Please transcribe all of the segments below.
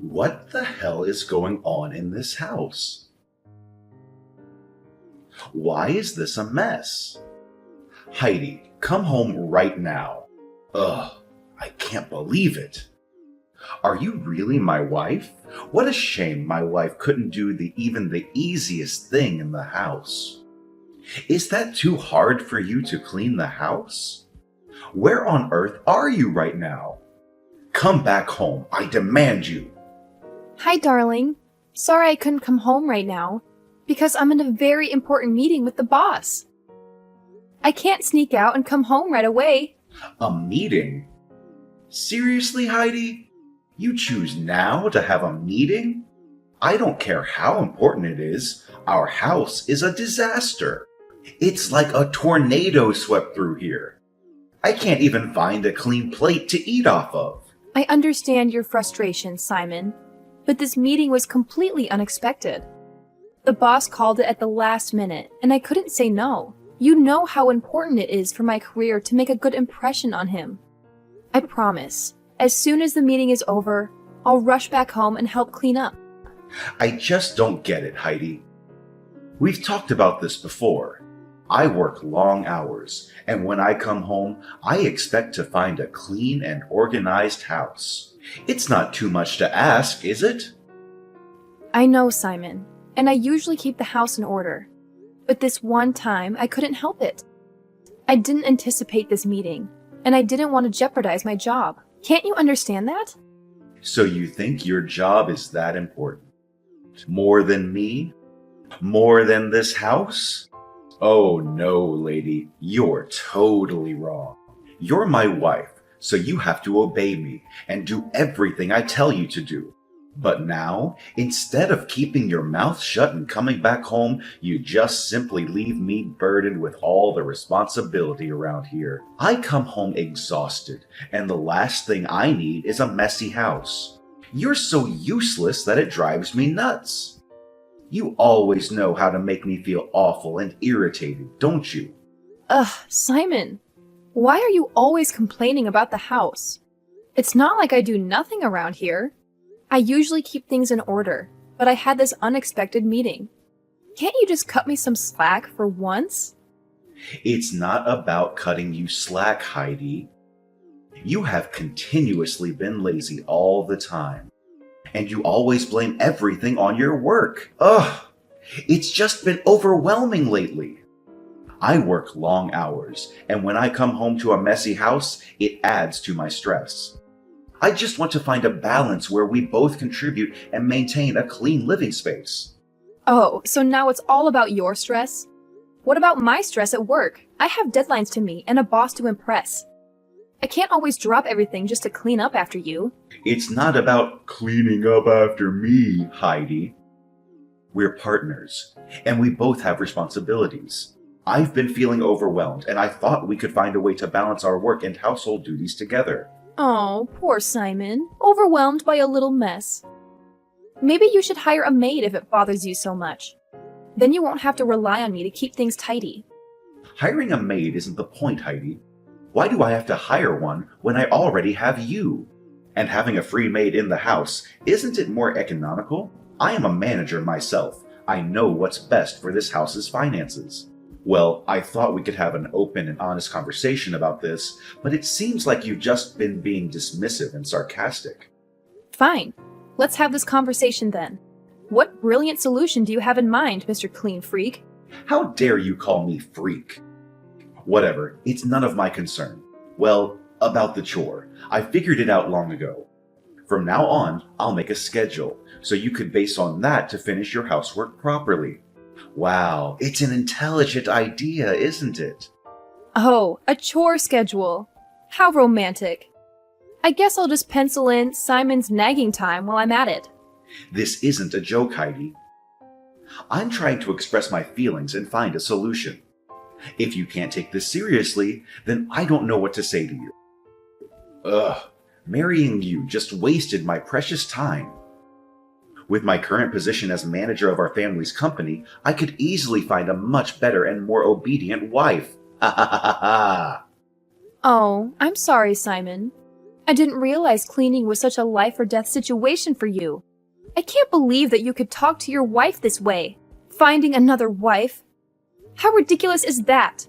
What the hell is going on in this house? Why is this a mess? Heidi, come home right now. Ugh, I can't believe it. Are you really my wife? What a shame my wife couldn't do even the easiest thing in the house. Is that too hard for you to clean the house? Where on earth are you right now? Come back home, I demand you. Hi, darling. Sorry I couldn't come home right now, because I'm in a very important meeting with the boss. I can't sneak out and come home right away. A meeting? Seriously, Heidi? You choose now to have a meeting? I don't care how important it is. Our house is a disaster. It's like a tornado swept through here. I can't even find a clean plate to eat off of. I understand your frustration, Simon, but this meeting was completely unexpected. The boss called it at the last minute, and I couldn't say no. You know how important it is for my career to make a good impression on him. I promise, as soon as the meeting is over, I'll rush back home and help clean up. I just don't get it, Heidi. We've talked about this before. I work long hours, and when I come home, I expect to find a clean and organized house. It's not too much to ask, is it? I know, Simon, and I usually keep the house in order. But this one time, I couldn't help it. I didn't anticipate this meeting, and I didn't want to jeopardize my job. Can't you understand that? So you think your job is that important? More than me? More than this house? Oh no, lady, you're totally wrong. You're my wife, so you have to obey me and do everything I tell you to do. But now, instead of keeping your mouth shut and coming back home, you just simply leave me burdened with all the responsibility around here. I come home exhausted, and the last thing I need is a messy house. You're so useless that it drives me nuts. You always know how to make me feel awful and irritated, don't you? Ugh, Simon, why are you always complaining about the house? It's not like I do nothing around here. I usually keep things in order, but I had this unexpected meeting. Can't you just cut me some slack for once? It's not about cutting you slack, Heidi. You have continuously been lazy all the time, and you always blame everything on your work. Ugh! It's just been overwhelming lately. I work long hours, and when I come home to a messy house, it adds to my stress. I just want to find a balance where we both contribute and maintain a clean living space. Oh, so now it's all about your stress? What about my stress at work? I have deadlines to meet and a boss to impress. I can't always drop everything just to clean up after you. It's not about cleaning up after me, Heidi. We're partners, and we both have responsibilities. I've been feeling overwhelmed, and I thought we could find a way to balance our work and household duties together. Oh, poor Simon, overwhelmed by a little mess. Maybe you should hire a maid if it bothers you so much. Then you won't have to rely on me to keep things tidy. Hiring a maid isn't the point, Heidi. Why do I have to hire one when I already have you? And having a free maid in the house, isn't it more economical? I am a manager myself. I know what's best for this house's finances. Well, I thought we could have an open and honest conversation about this, but it seems like you've just been being dismissive and sarcastic. Fine. Let's have this conversation then. What brilliant solution do you have in mind, Mr. Clean Freak? How dare you call me freak? Whatever, it's none of my concern. Well, about the chore. I figured it out long ago. From now on, I'll make a schedule, so you could base on that to finish your housework properly. Wow, it's an intelligent idea, isn't it? Oh, a chore schedule. How romantic. I guess I'll just pencil in Simon's nagging time while I'm at it. This isn't a joke, Heidi. I'm trying to express my feelings and find a solution. If you can't take this seriously, then I don't know what to say to you. Ugh, marrying you just wasted my precious time. With my current position as manager of our family's company, I could easily find a much better and more obedient wife. Ha ha ha ha ha. Oh, I'm sorry, Simon. I didn't realize cleaning was such a life or death situation for you. I can't believe that you could talk to your wife this way. Finding another wife? How ridiculous is that?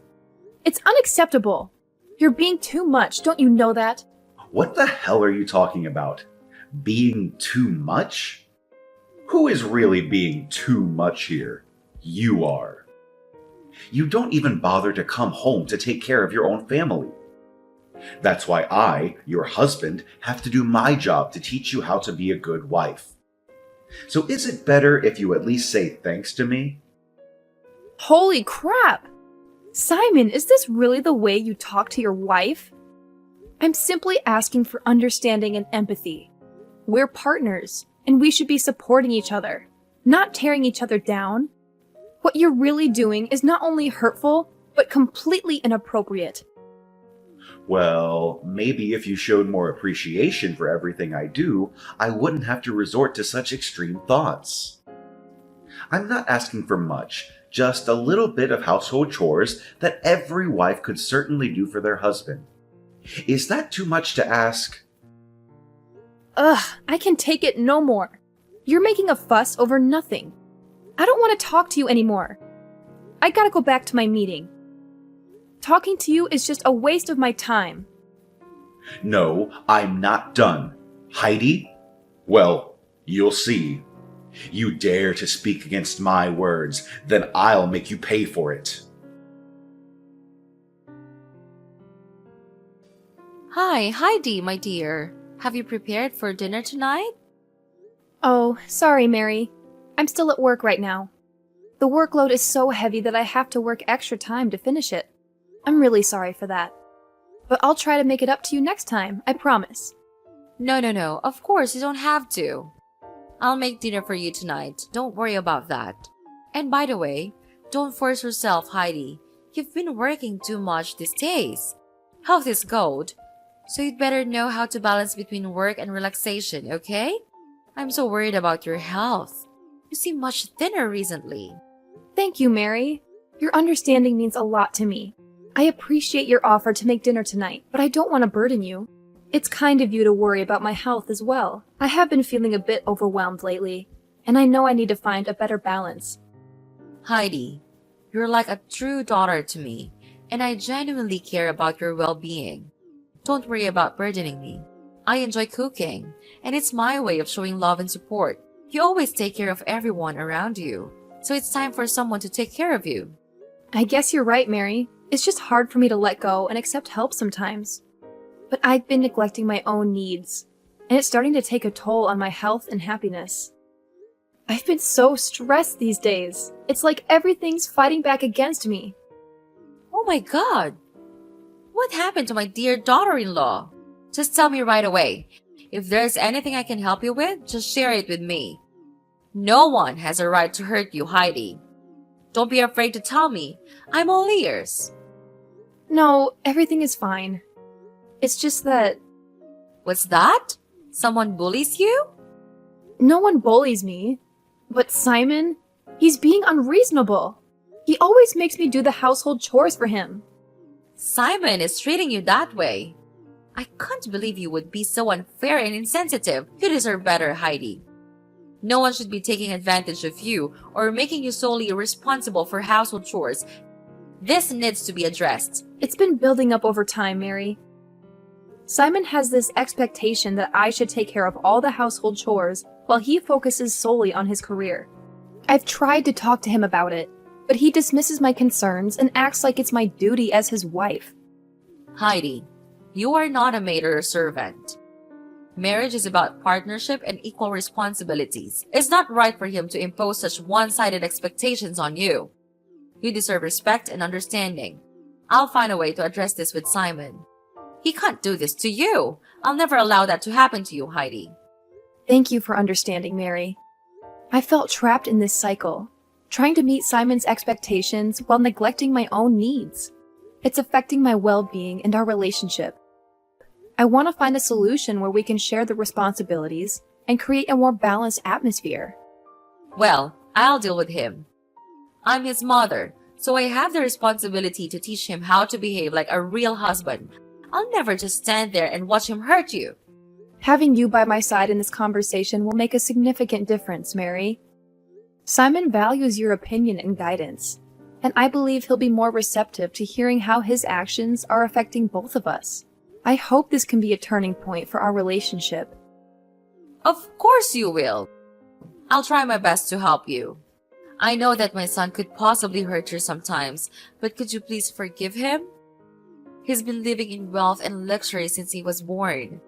It's unacceptable. You're being too much, don't you know that? What the hell are you talking about? Being too much? Who is really being too much here? You are. You don't even bother to come home to take care of your own family. That's why I, your husband, have to do my job to teach you how to be a good wife. So is it better if you at least say thanks to me? Holy crap! Simon, is this really the way you talk to your wife? I'm simply asking for understanding and empathy. We're partners, and we should be supporting each other, not tearing each other down. What you're really doing is not only hurtful, but completely inappropriate. Well, maybe if you showed more appreciation for everything I do, I wouldn't have to resort to such extreme thoughts. I'm not asking for much, just a little bit of household chores that every wife could certainly do for their husband. Is that too much to ask? Ugh, I can take it no more. You're making a fuss over nothing. I don't want to talk to you anymore. I gotta go back to my meeting. Talking to you is just a waste of my time. No, I'm not done. Heidi? Well, you'll see. You dare to speak against my words, then I'll make you pay for it. Hi, Heidi, my dear. Have you prepared for dinner tonight? Oh, sorry, Mary. I'm still at work right now. The workload is so heavy that I have to work extra time to finish it. I'm really sorry for that. But I'll try to make it up to you next time, I promise. No. Of course, you don't have to. I'll make dinner for you tonight. Don't worry about that. And by the way, don't force yourself, Heidi. You've been working too much these days. Health is gold. So you'd better know how to balance between work and relaxation, okay? I'm so worried about your health. You seem much thinner recently. Thank you, Mary. Your understanding means a lot to me. I appreciate your offer to make dinner tonight, but I don't want to burden you. It's kind of you to worry about my health as well. I have been feeling a bit overwhelmed lately, and I know I need to find a better balance. Heidi, you're like a true daughter to me, and I genuinely care about your well-being. Don't worry about burdening me. I enjoy cooking, and it's my way of showing love and support. You always take care of everyone around you, so it's time for someone to take care of you. I guess you're right, Mary. It's just hard for me to let go and accept help sometimes. But I've been neglecting my own needs, and it's starting to take a toll on my health and happiness. I've been so stressed these days. It's like everything's fighting back against me. Oh my God! What happened to my dear daughter-in-law? Just tell me right away. If there's anything I can help you with, just share it with me. No one has a right to hurt you, Heidi. Don't be afraid to tell me. I'm all ears. No, everything is fine. It's just that What's that? Someone bullies you? no one bullies me. But Simon, he's being unreasonable. He always makes me do the household chores for him. Simon is treating you that way. I can't believe you would be so unfair and insensitive. You deserve better, Heidi. No one should be taking advantage of you or making you solely responsible for household chores. This needs to be addressed. It's been building up over time, Mary. Simon has this expectation that I should take care of all the household chores while he focuses solely on his career. I've tried to talk to him about it, but he dismisses my concerns and acts like it's my duty as his wife. Heidi, you are not a maid or a servant. Marriage is about partnership and equal responsibilities. It's not right for him to impose such one-sided expectations on you. You deserve respect and understanding. I'll find a way to address this with Simon. He can't do this to you. I'll never allow that to happen to you, Heidi. Thank you for understanding, Mary. I felt trapped in this cycle, trying to meet Simon's expectations while neglecting my own needs. It's affecting my well-being and our relationship. I want to find a solution where we can share the responsibilities and create a more balanced atmosphere. Well, I'll deal with him. I'm his mother, so I have the responsibility to teach him how to behave like a real husband. I'll never just stand there and watch him hurt you. Having you by my side in this conversation will make a significant difference, Mary. Simon values your opinion and guidance, and I believe he'll be more receptive to hearing how his actions are affecting both of us. I hope this can be a turning point for our relationship. Of course you will. I'll try my best to help you. I know that my son could possibly hurt you sometimes, but could you please forgive him? He's been living in wealth and luxury since he was born,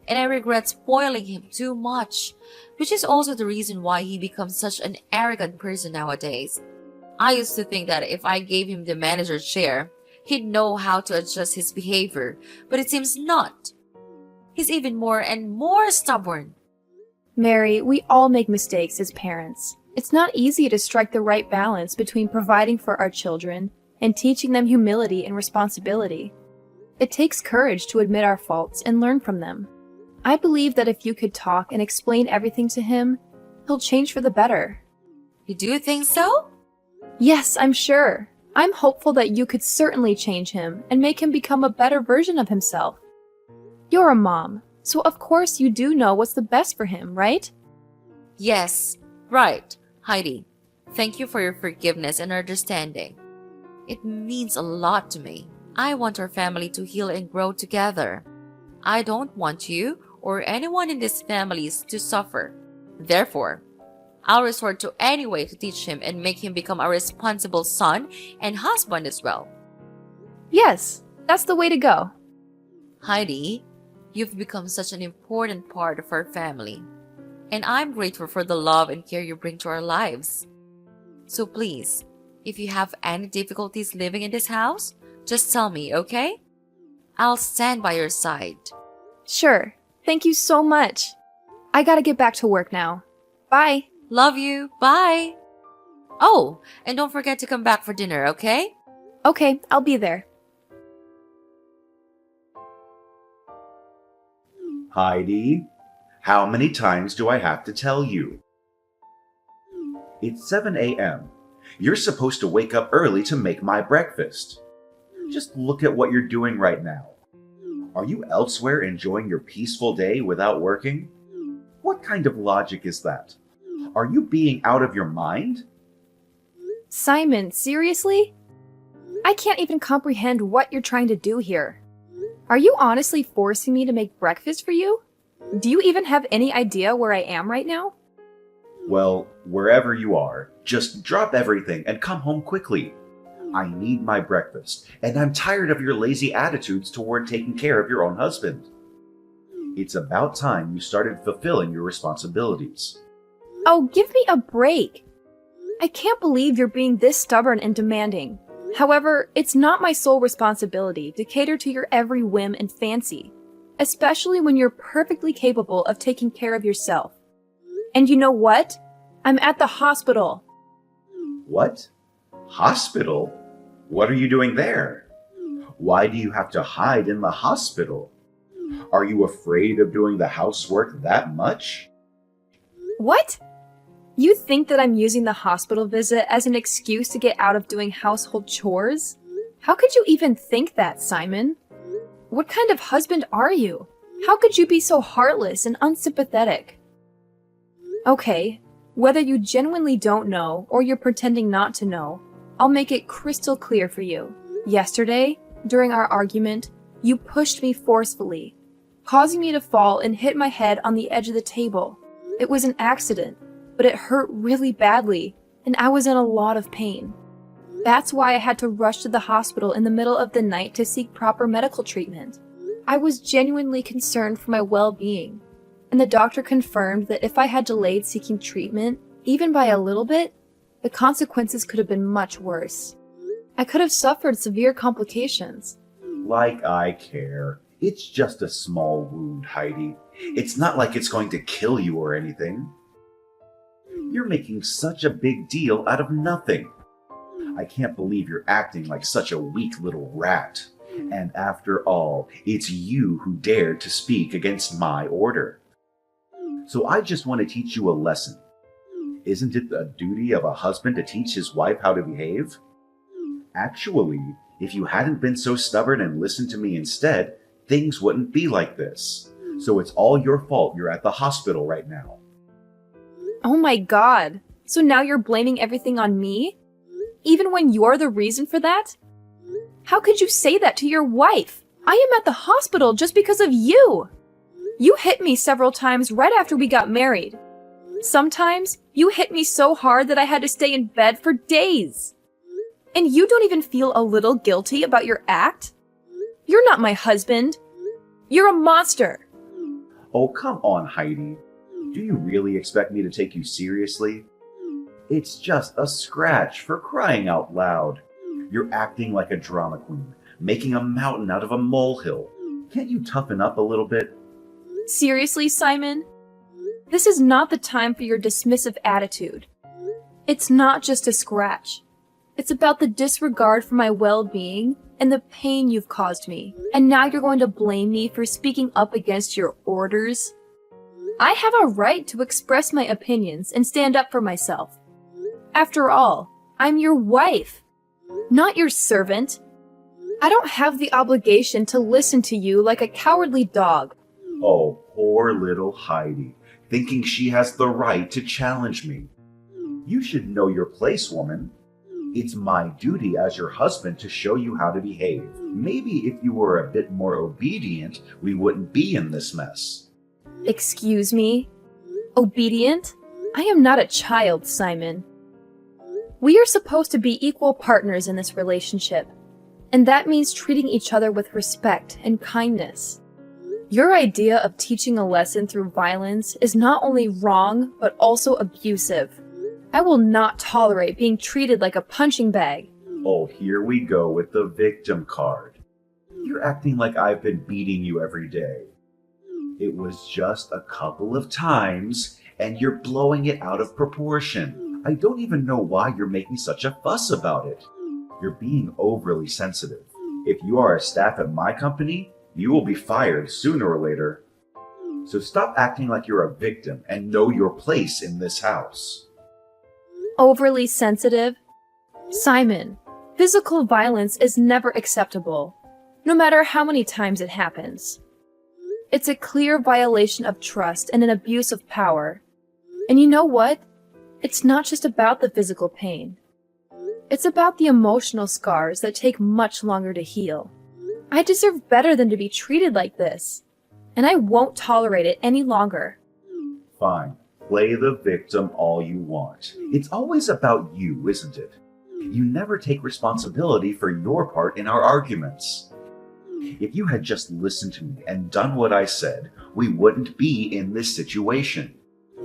and I regret spoiling him too much, which is also the reason why he becomes such an arrogant person nowadays. I used to think that if I gave him the manager's chair, he'd know how to adjust his behavior, but it seems not. He's even more and more stubborn. Mary, we all make mistakes as parents. It's not easy to strike the right balance between providing for our children and teaching them humility and responsibility. It takes courage to admit our faults and learn from them. I believe that if you could talk and explain everything to him, he'll change for the better. You do think so? Yes, I'm sure. I'm hopeful that you could certainly change him and make him become a better version of himself. You're a mom, so of course you do know what's the best for him, right? Yes, right. Heidi, thank you for your forgiveness and understanding. It means a lot to me. I want our family to heal and grow together. I don't want you or anyone in this family to suffer. Therefore, I'll resort to any way to teach him and make him become a responsible son and husband as well. Yes, that's the way to go. Heidi, you've become such an important part of our family, and I'm grateful for the love and care you bring to our lives. So please, if you have any difficulties living in this house, just tell me, okay? I'll stand by your side. Sure. Thank you so much. I gotta get back to work now. Bye. Love you. Bye. Oh, and don't forget to come back for dinner, okay? Okay, I'll be there. Heidi, how many times do I have to tell you? It's 7 a.m. You're supposed to wake up early to make my breakfast. Just look at what you're doing right now. Are you elsewhere enjoying your peaceful day without working? What kind of logic is that? Are you being out of your mind? Simon, seriously? I can't even comprehend what you're trying to do here. Are you honestly forcing me to make breakfast for you? Do you even have any idea where I am right now? Well, wherever you are, just drop everything and come home quickly. I need my breakfast, and I'm tired of your lazy attitudes toward taking care of your own husband. It's about time you started fulfilling your responsibilities. Oh, give me a break. I can't believe you're being this stubborn and demanding. However, it's not my sole responsibility to cater to your every whim and fancy, especially when you're perfectly capable of taking care of yourself. And you know what? I'm at the hospital. What? Hospital? What are you doing there? Why do you have to hide in the hospital? Are you afraid of doing the housework that much? What? You think that I'm using the hospital visit as an excuse to get out of doing household chores? How could you even think that, Simon? What kind of husband are you? How could you be so heartless and unsympathetic? Okay, whether you genuinely don't know or you're pretending not to know, I'll make it crystal clear for you. Yesterday, during our argument, you pushed me forcefully, causing me to fall and hit my head on the edge of the table. It was an accident, but it hurt really badly, and I was in a lot of pain. That's why I had to rush to the hospital in the middle of the night to seek proper medical treatment. I was genuinely concerned for my well-being, and the doctor confirmed that if I had delayed seeking treatment, even by a little bit, the consequences could have been much worse. I could have suffered severe complications. Like I care. It's just a small wound, Heidi. It's not like it's going to kill you or anything. You're making such a big deal out of nothing. I can't believe you're acting like such a weak little rat. And after all, it's you who dared to speak against my order. So I just want to teach you a lesson. Isn't it the duty of a husband to teach his wife how to behave? Actually, if you hadn't been so stubborn and listened to me instead, things wouldn't be like this. So it's all your fault you're at the hospital right now. Oh my god. So now you're blaming everything on me? Even when you're the reason for that? How could you say that to your wife? I am at the hospital just because of you. You hit me several times right after we got married. Sometimes you hit me so hard that I had to stay in bed for days. And you don't even feel a little guilty about your act? You're not my husband. You're a monster. Oh, come on, Heidi. Do you really expect me to take you seriously? It's just a scratch, for crying out loud. You're acting like a drama queen, making a mountain out of a molehill. Can't you toughen up a little bit? Seriously, Simon? This is not the time for your dismissive attitude. It's not just a scratch. It's about the disregard for my well-being and the pain you've caused me. And now you're going to blame me for speaking up against your orders? I have a right to express my opinions and stand up for myself. After all, I'm your wife, not your servant. I don't have the obligation to listen to you like a cowardly dog. Oh, poor little Heidi, thinking she has the right to challenge me. You should know your place, woman. It's my duty as your husband to show you how to behave. Maybe if you were a bit more obedient, we wouldn't be in this mess. Excuse me? Obedient? I am not a child, Simon. We are supposed to be equal partners in this relationship, and that means treating each other with respect and kindness. Your idea of teaching a lesson through violence is not only wrong, but also abusive. I will not tolerate being treated like a punching bag. Oh, here we go with the victim card. You're acting like I've been beating you every day. It was just a couple of times, and you're blowing it out of proportion. I don't even know why you're making such a fuss about it. You're being overly sensitive. If you are a staff at my company, you will be fired sooner or later. So stop acting like you're a victim and know your place in this house. Overly sensitive? Simon, physical violence is never acceptable, no matter how many times it happens. It's a clear violation of trust and an abuse of power. And you know what? It's not just about the physical pain. It's about the emotional scars that take much longer to heal. I deserve better than to be treated like this, and I won't tolerate it any longer. Fine. Play the victim all you want. It's always about you, isn't it? You never take responsibility for your part in our arguments. If you had just listened to me and done what I said, we wouldn't be in this situation.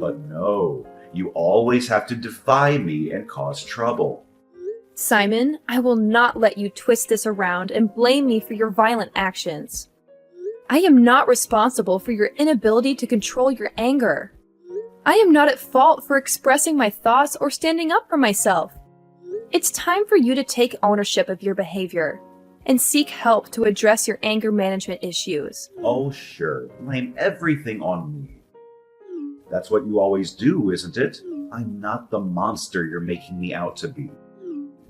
But no, you always have to defy me and cause trouble. Simon, I will not let you twist this around and blame me for your violent actions. I am not responsible for your inability to control your anger. I am not at fault for expressing my thoughts or standing up for myself. It's time for you to take ownership of your behavior and seek help to address your anger management issues. Oh, sure. Blame everything on me. That's what you always do, isn't it? I'm not the monster you're making me out to be.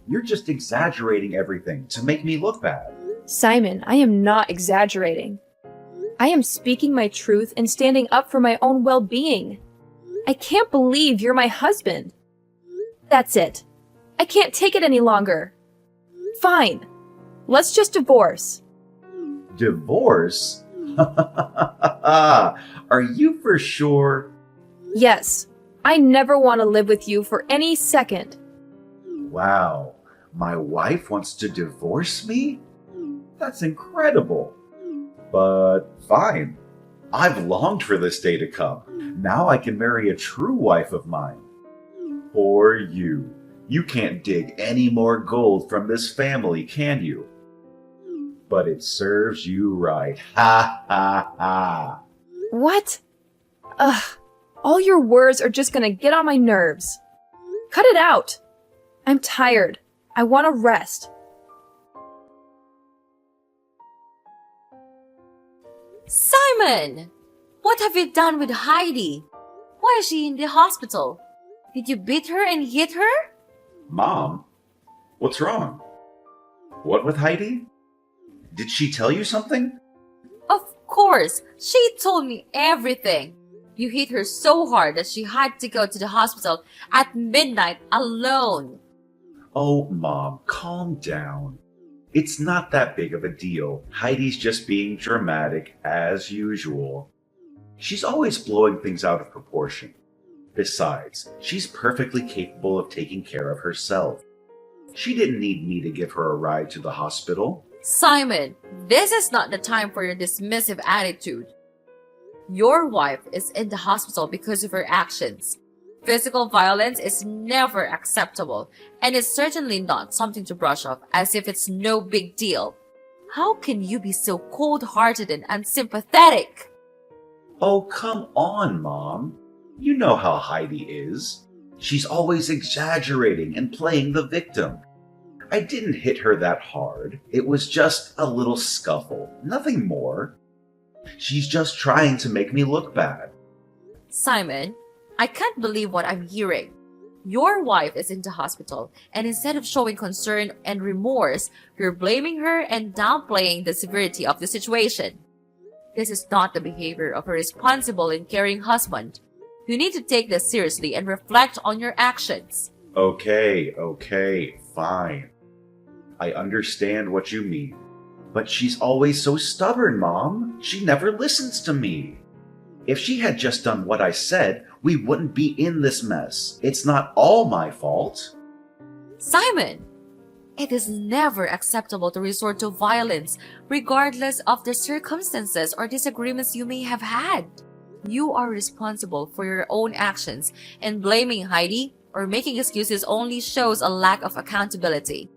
You're just exaggerating everything to make me look bad. Simon, I am not exaggerating. I am speaking my truth and standing up for my own well-being. I can't believe you're my husband. That's it. I can't take it any longer. Fine. Let's just divorce. Divorce? Are you for sure? Yes. I never want to live with you for any second. Wow. My wife wants to divorce me? That's incredible. But fine. I've longed for this day to come. Now I can marry a true wife of mine. Poor you. You can't dig any more gold from this family, can you? But it serves you right. Ha ha ha. What? Ugh. All your words are just gonna get on my nerves. Cut it out. I'm tired. I want to rest. Simon! What have you done with Heidi? Why is she in the hospital? Did you beat her and hit her? Mom, what's wrong? What with Heidi? Did she tell you something? course, she told me everything. You hit her so hard that she had to go to the hospital at midnight alone. Oh, Mom, calm down. It's not that big of a deal. Heidi's just being dramatic as usual. She's always blowing things out of proportion. Besides, she's perfectly capable of taking care of herself. She didn't need me to give her a ride to the hospital. Simon, this is not the time for your dismissive attitude. Your wife is in the hospital because of her actions. Physical violence is never acceptable, and it's certainly not something to brush off as if it's no big deal. How can you be so cold-hearted and unsympathetic? Oh, come on, Mom. You know how Heidi is. She's always exaggerating and playing the victim. I didn't hit her that hard. It was just a little scuffle, nothing more. She's just trying to make me look bad. Simon, I can't believe what I'm hearing. Your wife is in the hospital, and instead of showing concern and remorse, you're blaming her and downplaying the severity of the situation. This is not the behavior of a responsible and caring husband. You need to take this seriously and reflect on your actions. Okay, fine. I understand what you mean. But she's always so stubborn, Mom. She never listens to me. If she had just done what I said, we wouldn't be in this mess. It's not all my fault. Simon, it is never acceptable to resort to violence, regardless of the circumstances or disagreements you may have had. You are responsible for your own actions, and blaming Heidi or making excuses only shows a lack of accountability.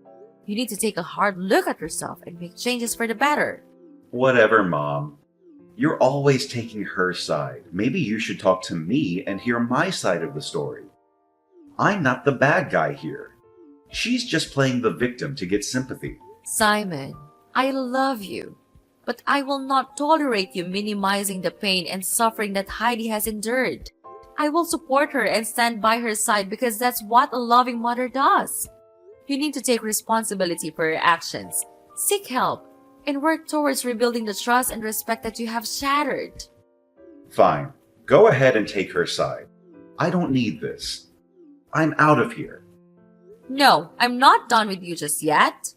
You need to take a hard look at yourself and make changes for the better. Whatever, Mom. You're always taking her side. Maybe you should talk to me and hear my side of the story. I'm not the bad guy here. She's just playing the victim to get sympathy. Simon, I love you, but I will not tolerate you minimizing the pain and suffering that Heidi has endured. I will support her and stand by her side because that's what a loving mother does. You need to take responsibility for your actions, seek help, and work towards rebuilding the trust and respect that you have shattered. Fine. Go ahead and take her side. I don't need this. I'm out of here. No, I'm not done with you just yet.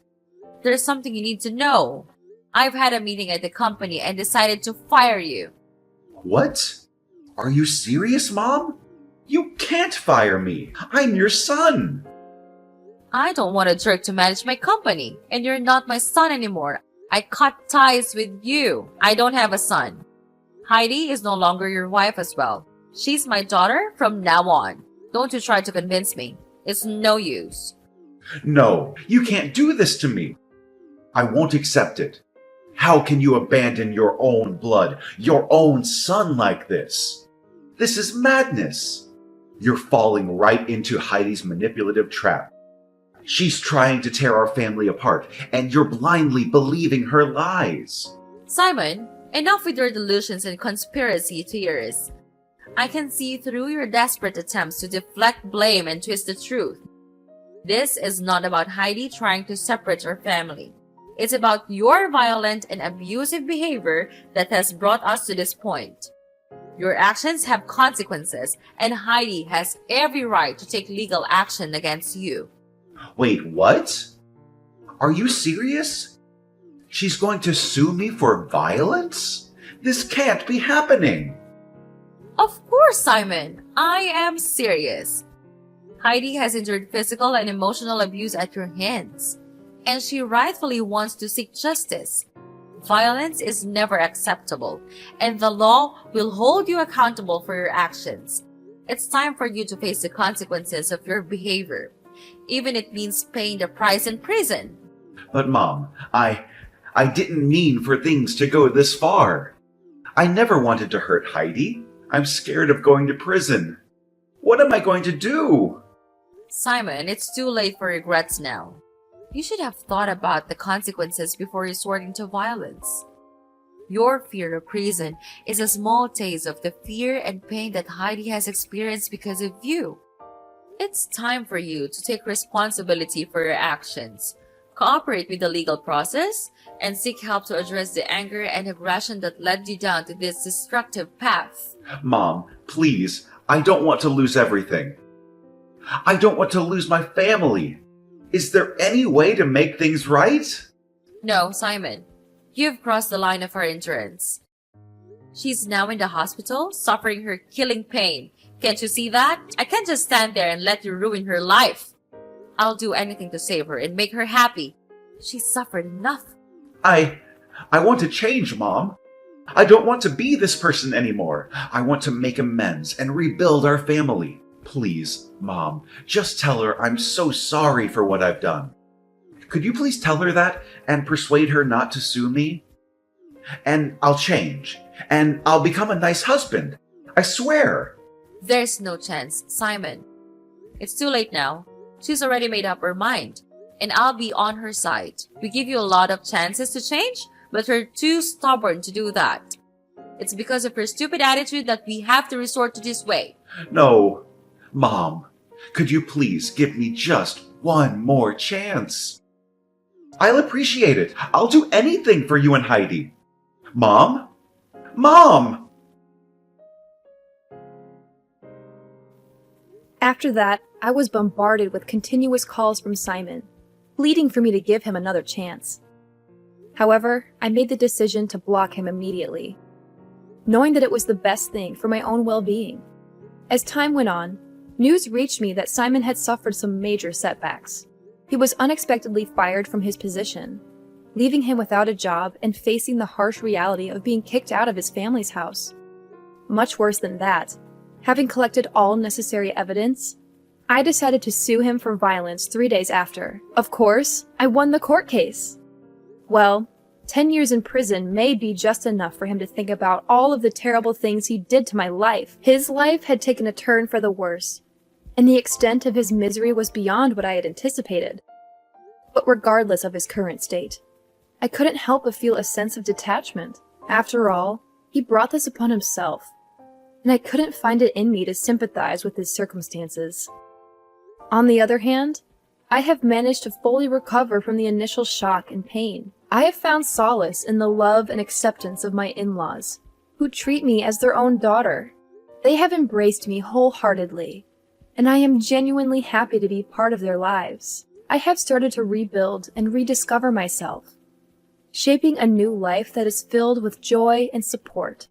There's something you need to know. I've had a meeting at the company and decided to fire you. What? Are you serious, Mom? You can't fire me. I'm your son. I don't want a jerk to manage my company, and you're not my son anymore. I cut ties with you. I don't have a son. Heidi is no longer your wife as well. She's my daughter from now on. Don't you try to convince me. It's no use. No, you can't do this to me. I won't accept it. How can you abandon your own blood, your own son like this? This is madness. You're falling right into Heidi's manipulative trap. She's trying to tear our family apart, and you're blindly believing her lies. Simon, enough with your delusions and conspiracy theories. I can see through your desperate attempts to deflect blame and twist the truth. This is not about Heidi trying to separate our family. It's about your violent and abusive behavior that has brought us to this point. Your actions have consequences, and Heidi has every right to take legal action against you. Wait, what? Are you serious? She's going to sue me for violence? This can't be happening. Of course, Simon. I am serious. Heidi has endured physical and emotional abuse at your hands, and she rightfully wants to seek justice. Violence is never acceptable, and the law will hold you accountable for your actions. It's time for you to face the consequences of your behavior, even if it means paying the price in prison. But Mom, I didn't mean for things to go this far. I never wanted to hurt Heidi. I'm scared of going to prison. What am I going to do? Simon, it's too late for regrets now. You should have thought about the consequences before resorting to violence. Your fear of prison is a small taste of the fear and pain that Heidi has experienced because of you. It's time for you to take responsibility for your actions. cooperate with the legal process, and seek help to address the anger and aggression that led you down to this destructive path. Mom, please, I don't want to lose everything. I don't want to lose my family. Is there any way to make things right? No, Simon. You've crossed the line of our endurance. She's now in the hospital, suffering her killing pain. Can't you see that? I can't just stand there and let you ruin her life. I'll do anything to save her and make her happy. She's suffered enough. I want to change, Mom. I don't want to be this person anymore. I want to make amends and rebuild our family. Please, Mom, just tell her I'm so sorry for what I've done. Could you please tell her that and persuade her not to sue me? And I'll change. And I'll become a nice husband. I swear. There's no chance, Simon. It's too late now. She's already made up her mind. And I'll be on her side. We give you a lot of chances to change, but you're too stubborn to do that. It's because of her stupid attitude that we have to resort to this way. No. Mom, could you please give me just one more chance? I'll appreciate it. I'll do anything for you and Heidi. Mom? Mom! After that, I was bombarded with continuous calls from Simon, pleading for me to give him another chance. However, I made the decision to block him immediately, knowing that it was the best thing for my own well-being. As time went on, news reached me that Simon had suffered some major setbacks. He was unexpectedly fired from his position, leaving him without a job and facing the harsh reality of being kicked out of his family's house. Much worse than that, having collected all necessary evidence, I decided to sue him for violence 3 days after. Of course, I won the court case. Well, 10 years in prison may be just enough for him to think about all of the terrible things he did to my life. His life had taken a turn for the worse, and the extent of his misery was beyond what I had anticipated. But regardless of his current state, I couldn't help but feel a sense of detachment. After all, he brought this upon himself, and I couldn't find it in me to sympathize with his circumstances. On the other hand, I have managed to fully recover from the initial shock and pain. I have found solace in the love and acceptance of my in-laws, who treat me as their own daughter. They have embraced me wholeheartedly, and I am genuinely happy to be part of their lives. I have started to rebuild and rediscover myself, shaping a new life that is filled with joy and support.